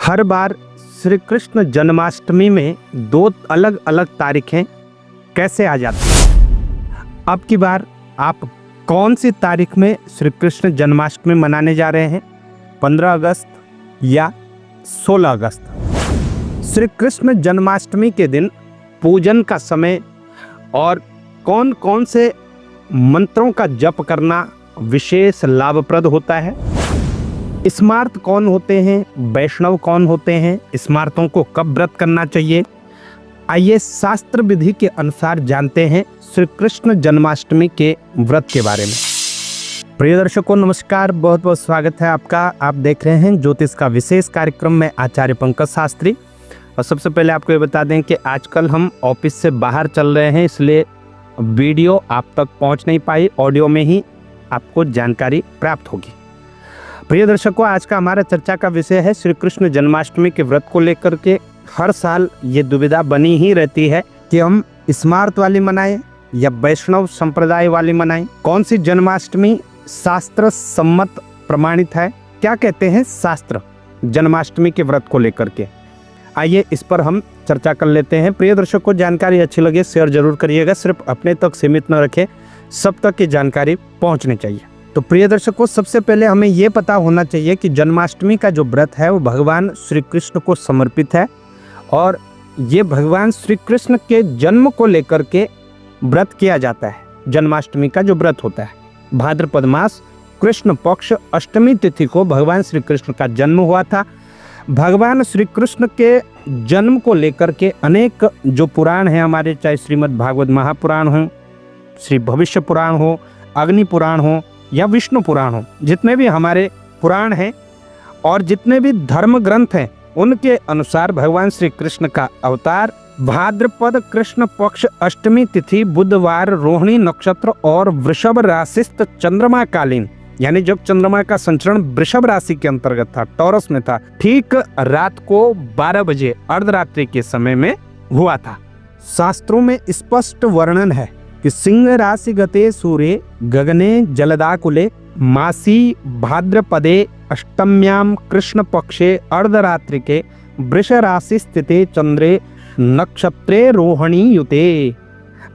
हर बार श्री कृष्ण जन्माष्टमी में दो अलग अलग तारीखें कैसे आ जाती हैं? अब की बार आप कौन सी तारीख में श्री कृष्ण जन्माष्टमी मनाने जा रहे हैं? 15 अगस्त या 16 अगस्त? श्री कृष्ण जन्माष्टमी के दिन पूजन का समय और कौन कौन से मंत्रों का जप करना विशेष लाभप्रद होता है? स्मार्त कौन होते हैं, वैष्णव कौन होते हैं, स्मार्तों को कब व्रत करना चाहिए? आइए शास्त्र विधि के अनुसार जानते हैं श्री कृष्ण जन्माष्टमी के व्रत के बारे में। प्रिय दर्शकों नमस्कार, बहुत बहुत स्वागत है आपका। आप देख रहे हैं ज्योतिष का विशेष कार्यक्रम में आचार्य पंकज शास्त्री। और सबसे पहले आपको ये बता दें कि आजकल हम ऑफिस से बाहर चल रहे हैं, इसलिए वीडियो आप तक पहुंच नहीं पाई, ऑडियो में ही आपको जानकारी प्राप्त होगी। प्रिय दर्शकों, आज का हमारा चर्चा का विषय है श्री कृष्ण जन्माष्टमी के व्रत को लेकर के। हर साल ये दुविधा बनी ही रहती है कि हम स्मार्त वाली मनाएं या वैष्णव संप्रदाय वाली मनाएं। कौन सी जन्माष्टमी शास्त्र सम्मत प्रमाणित है? क्या कहते हैं शास्त्र जन्माष्टमी के व्रत को लेकर के? आइए इस पर हम चर्चा कर लेते हैं। प्रिय दर्शकों, जानकारी अच्छी लगे शेयर जरूर करिएगा, सिर्फ अपने तक सीमित न रखें, सब तक ये जानकारी पहुंचनी चाहिए। तो प्रिय दर्शकों, सबसे पहले हमें ये पता होना चाहिए कि जन्माष्टमी का जो व्रत है वो भगवान श्री कृष्ण को समर्पित है और ये भगवान श्री कृष्ण के जन्म को लेकर के व्रत किया जाता है। जन्माष्टमी का जो व्रत होता है, भाद्रपद मास कृष्ण पक्ष अष्टमी तिथि को भगवान श्री कृष्ण का जन्म हुआ था। भगवान श्री कृष्ण के जन्म को लेकर के अनेक जो पुराण हैं हमारे, चाहे श्रीमद् भागवत महापुराण हो, श्री भविष्य पुराण हो, अग्नि पुराण हो या विष्णु पुराण हो, जितने भी हमारे पुराण हैं और जितने भी धर्म ग्रंथ हैं, उनके अनुसार भगवान श्री कृष्ण का अवतार भाद्रपद कृष्ण पक्ष अष्टमी तिथि बुधवार रोहिणी नक्षत्र और वृषभ राशिस्थ चंद्रमा कालीन, यानी जब चंद्रमा का संचरण वृषभ राशि के अंतर्गत था, टॉरस में था, ठीक रात को 12 बजे अर्धरात्रि के समय में हुआ था। शास्त्रों में स्पष्ट वर्णन है कि सिंह राशि गते सूर्य गगने जलदाकुले मासी भाद्रपदे अष्टम्याम कृष्ण पक्षे अर्धरात्रि के वृष राशि स्थिते चंद्रे नक्षत्रे रोहिणी युते।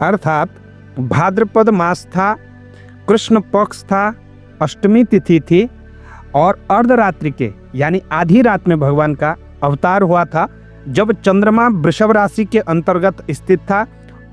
अर्थात भाद्रपद मास था, कृष्ण पक्ष था, अष्टमी तिथि थी और अर्धरात्रि के यानी आधी रात में भगवान का अवतार हुआ था, जब चंद्रमा वृषभ राशि के अंतर्गत स्थित था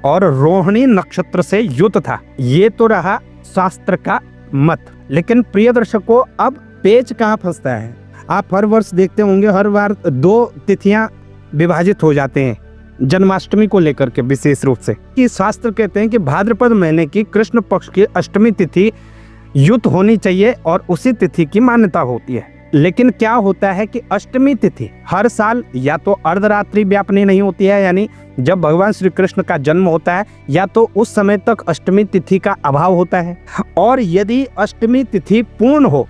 और रोहिणी नक्षत्र से युत था। ये तो रहा शास्त्र का मत। लेकिन प्रिय दर्शकों, अब पेच कहाँ फंसता है? आप हर वर्ष देखते होंगे, हर बार 2 तिथियां विभाजित हो जाते हैं जन्माष्टमी को लेकर के, विशेष रूप से कि शास्त्र कहते हैं कि भाद्रपद महीने की कृष्ण पक्ष की अष्टमी तिथि युत होनी चाहिए और उसी तिथि की मान्यता होती है। लेकिन क्या होता है कि अष्टमी तिथि हर साल या तो अर्धरात्रि व्यापनी नहीं होती है, यानी जब भगवान श्री कृष्ण का जन्म होता है या तो उस समय तक अष्टमी तिथि का अभाव होता है, और यदि अष्टमी तिथि पूर्ण हो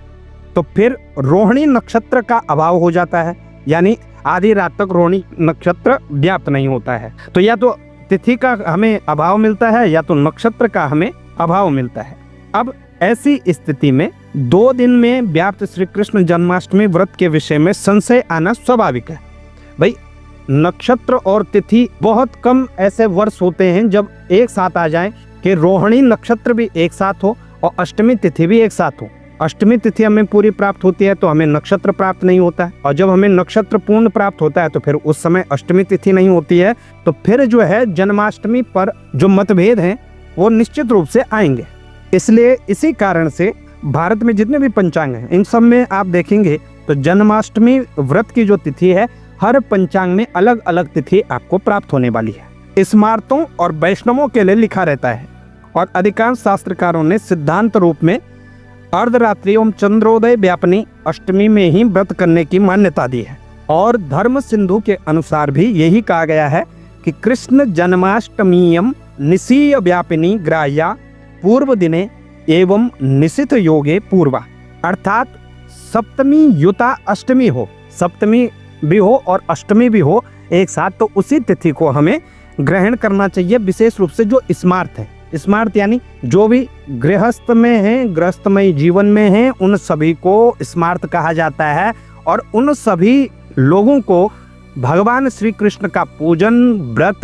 तो फिर रोहिणी नक्षत्र का अभाव हो जाता है, यानी आधी रात तक रोहिणी नक्षत्र व्याप्त नहीं होता है। तो या तो तिथि का हमें अभाव मिलता है या तो नक्षत्र का हमें अभाव मिलता है। अब ऐसी स्थिति में 2 दिन में व्याप्त श्री कृष्ण जन्माष्टमी व्रत के विषय में संशय आना स्वाभाविक है। भाई, नक्षत्र और तिथि बहुत कम ऐसे वर्ष होते हैं जब एक साथ आ जाएं कि रोहिणी नक्षत्र भी एक साथ हो और अष्टमी तिथि भी एक साथ हो। अष्टमी तिथि हमें पूरी प्राप्त होती है तो हमें नक्षत्र प्राप्त नहीं होता है, और जब हमें नक्षत्र पूर्ण प्राप्त होता है तो फिर उस समय अष्टमी तिथि नहीं होती है। तो फिर जो है जन्माष्टमी पर जो मतभेद हैं वो निश्चित रूप से आएंगे। इसलिए इसी कारण से भारत में जितने भी पंचांग हैं, इन सब में आप देखेंगे तो जन्माष्टमी व्रत की जो तिथि है, हर पंचांग में अलग अलग तिथि आपको प्राप्त होने वाली है। स्मार्तों और वैष्णवों के लिए लिखा रहता है और अधिकांश शास्त्रकारों ने सिद्धांत रूप में अर्धरात्रि एवं चंद्रोदय व्यापनी अष्टमी में ही व्रत करने की मान्यता दी है। और धर्म सिंधु के अनुसार भी यही कहा गया है कि कृष्ण जन्माष्टमीयम निशीय व्यापिनी ग्राह्या पूर्व दिने एवं निशित योगे पूर्वा। अर्थात सप्तमी युता अष्टमी हो, सप्तमी भी हो और अष्टमी भी हो एक साथ, तो उसी तिथि को हमें ग्रहण करना चाहिए। विशेष रूप से जो स्मार्त है, स्मार्त यानी जो भी गृहस्थ में है, गृहस्थमय जीवन में है, उन सभी को स्मार्त कहा जाता है। और उन सभी लोगों को भगवान श्री कृष्ण का पूजन व्रत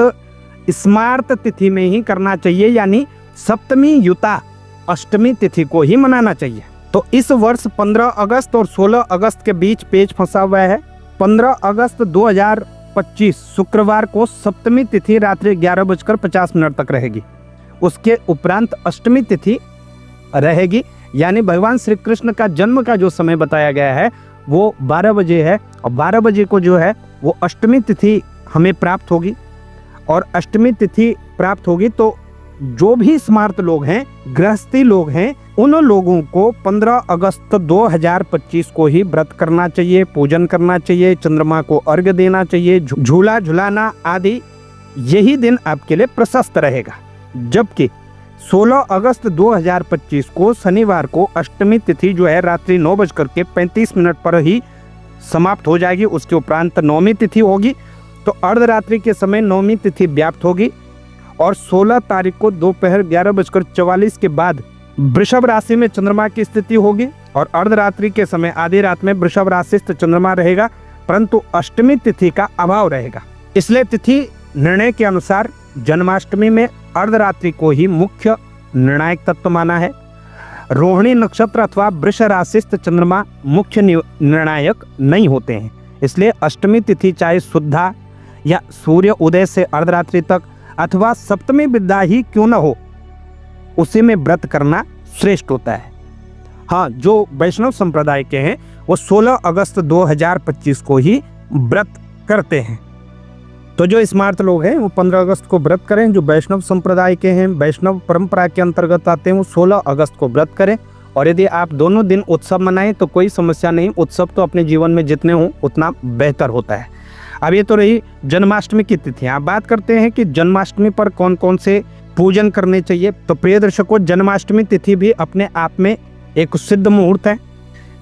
स्मार्त तिथि में ही करना चाहिए, यानी सप्तमी युता अष्टमी तिथि को ही मनाना चाहिए। तो इस वर्ष 15 अगस्त और 16 अगस्त के बीच पेच फंसा हुआ है। 15 अगस्त 2025 शुक्रवार को सप्तमी तिथि रात्रि 11:50 तक रहेगी। उसके उपरांत अष्टमी तिथि रहेगी, यानी भगवान श्री कृष्ण का जन्म का जो समय बताया गया है वो 12 बजे है, और 12 बजे को जो है वो अष्टमी तिथि हमें प्राप्त होगी। और अष्टमी तिथि प्राप्त होगी तो जो भी स्मार्त लोग हैं, गृहस्थी लोग हैं, उन लोगों को 15 अगस्त 2025 को ही व्रत करना चाहिए, पूजन करना चाहिए, चंद्रमा को अर्घ्य देना चाहिए, झूला झुलाना आदि, यही दिन आपके लिए प्रशस्त रहेगा। जबकि 16 अगस्त 2025 को शनिवार को अष्टमी तिथि जो है रात्रि 9:35 पर ही समाप्त हो जाएगी। उसके उपरांत नवमी तिथि होगी, तो अर्धरात्रि के समय नवमी तिथि व्याप्त होगी। और 16 तारीख को दोपहर 11:44 के बाद वृषभ राशि में चंद्रमा की स्थिति होगी, और अर्धरात्रि के समय आधी रात में वृषभ राशिस्थ चंद्रमा रहेगा, परंतु अष्टमी तिथि का अभाव रहेगा। इसलिए तिथि निर्णय के अनुसार जन्माष्टमी में अर्धरात्रि को ही मुख्य निर्णायक तत्व माना है। रोहिणी नक्षत्र अथवा वृष राशिस्थ चंद्रमा मुख्य निर्णायक नहीं होते हैं। इसलिए अष्टमी तिथि चाहे शुद्धा या सूर्य उदय से अर्धरात्रि तक अथवा सप्तमी विद्या ही क्यों न हो, उसी में व्रत करना श्रेष्ठ होता है। हाँ, जो वैष्णव संप्रदाय के हैं वो 16 अगस्त 2025 को ही व्रत करते हैं। तो जो स्मार्त लोग हैं वो 15 अगस्त को व्रत करें। जो वैष्णव संप्रदाय के हैं, वैष्णव परंपरा के अंतर्गत आते हैं, वो 16 अगस्त को व्रत करें। और यदि आप दोनों दिन उत्सव मनाएं तो कोई समस्या नहीं। उत्सव तो अपने जीवन में जितने हों उतना बेहतर होता है। अब ये तो रही जन्माष्टमी की तिथि। आप बात करते हैं कि जन्माष्टमी पर कौन कौन से पूजन करने चाहिए। तो प्रिय दर्शकों, जन्माष्टमी तिथि भी अपने आप में एक सिद्ध मुहूर्त है।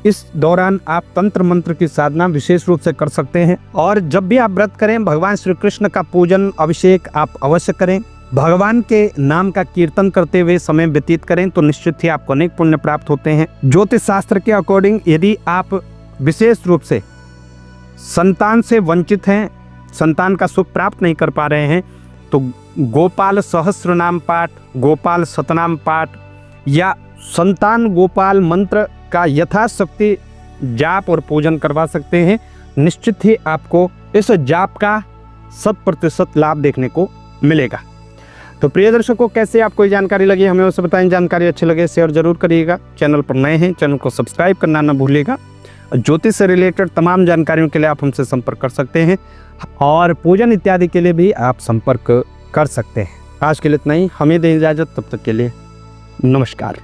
इस दौरान आप तंत्र मंत्र की साधना विशेष रूप से कर सकते हैं। और जब भी आप व्रत करें, भगवान श्री कृष्ण का पूजन अभिषेक आप अवश्य करें। भगवान के नाम का कीर्तन करते हुए समय व्यतीत करें तो निश्चित ही आपको अनेक पुण्य प्राप्त होते हैं। ज्योतिष शास्त्र के अकॉर्डिंग यदि आप विशेष रूप से संतान से वंचित हैं, संतान का सुख प्राप्त नहीं कर पा रहे हैं, तो गोपाल सहस्र नाम पाठ, गोपाल सतनाम पाठ या संतान गोपाल मंत्र का यथाशक्ति जाप और पूजन करवा सकते हैं। निश्चित ही आपको इस जाप का 100% लाभ देखने को मिलेगा। तो प्रिय दर्शकों, कैसे आपको ये जानकारी लगी हमें उसे बताएं। जानकारी अच्छी लगे शेयर जरूर करिएगा। चैनल पर नए हैं, चैनल को सब्सक्राइब करना ना भूलिएगा। ज्योतिष से रिलेटेड तमाम जानकारियों के लिए आप हमसे संपर्क कर सकते हैं, और पूजन इत्यादि के लिए भी आप संपर्क कर सकते हैं। आज के लिए इतना ही, हमें दें इजाज़त। तब तक के लिए नमस्कार।